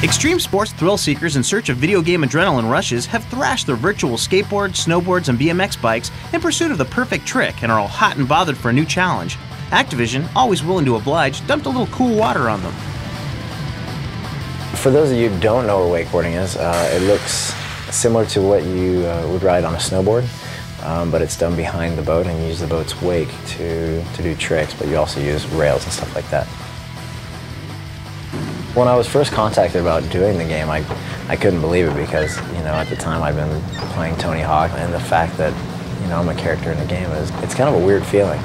Extreme sports thrill seekers in search of video game adrenaline rushes have thrashed their virtual skateboards, snowboards, and BMX bikes in pursuit of the perfect trick and are all hot and bothered for a new challenge. Activision, always willing to oblige, dumped a little cool water on them. For those of you who don't know what wakeboarding is, it looks similar to what you would ride on a snowboard, but it's done behind the boat and you use the boat's wake to do tricks, but you also use rails and stuff like that. When I was first contacted about doing the game, I couldn't believe it because, at the time I'd been playing Tony Hawk, and the fact that, I'm a character in the game it's kind of a weird feeling.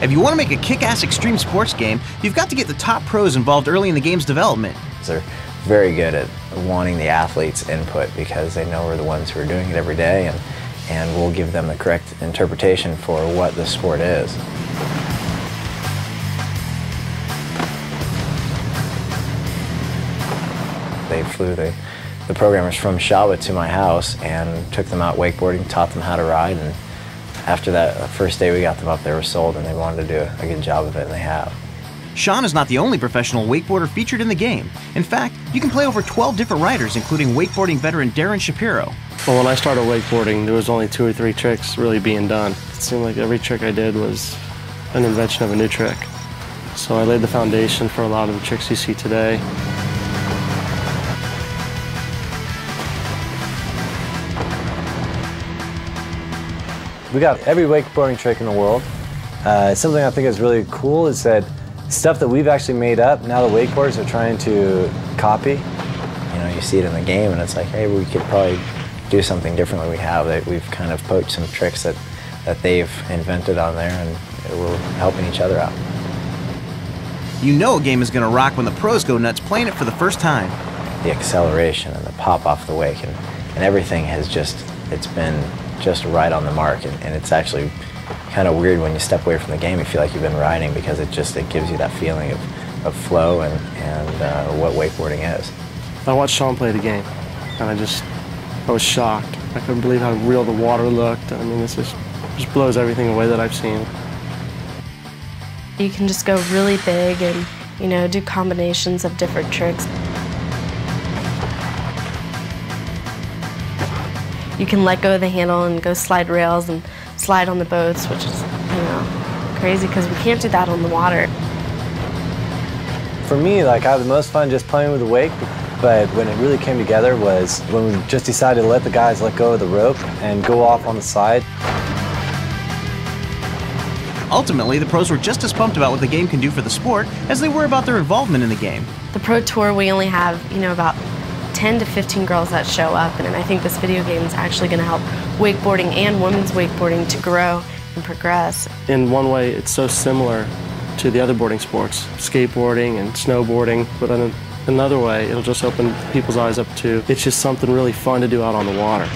If you want to make a kick-ass extreme sports game, you've got to get the top pros involved early in the game's development. They're very good at wanting the athletes' input because they know we're the ones who are doing it every day, and we'll give them the correct interpretation for what the sport is. They flew the programmers from Shawa to my house and took them out wakeboarding, taught them how to ride, and after that first day we got them up, they were sold and they wanted to do a good job of it, and they have. Shaun is not the only professional wakeboarder featured in the game. In fact, you can play over 12 different riders, including wakeboarding veteran Darren Shapiro. Well, when I started wakeboarding, there was only 2 or 3 tricks really being done. It seemed like every trick I did was an invention of a new trick. So I laid the foundation for a lot of the tricks you see today. We got every wakeboarding trick in the world. Something I think is really cool is that stuff that we've actually made up, now the wakeboarders are trying to copy. You see it in the game and it's like, hey, we could probably do something different than we have. We've kind of poached some tricks that they've invented on there, and we're helping each other out. You know a game is going to rock when the pros go nuts playing it for the first time. The acceleration and the pop off the wake and everything it's been just right on the mark, and it's actually kind of weird when you step away from the game. You feel like you've been riding because it gives you that feeling of flow and what wakeboarding is. I watched Shaun play the game, and I was shocked. I couldn't believe how real the water looked. I mean, this just blows everything away that I've seen. You can just go really big and, do combinations of different tricks. You can let go of the handle and go slide rails and slide on the boats, which is, crazy because we can't do that on the water. For me, I had the most fun just playing with the wake, but when it really came together was when we just decided to let the guys let go of the rope and go off on the side. Ultimately, the pros were just as pumped about what the game can do for the sport as they were about their involvement in the game. The Pro Tour, we only have, about 10 to 15 girls that show up, and I think this video game is actually going to help wakeboarding and women's wakeboarding to grow and progress. In one way, it's so similar to the other boarding sports, skateboarding and snowboarding, but in another way, it'll just open people's eyes up to it's just something really fun to do out on the water.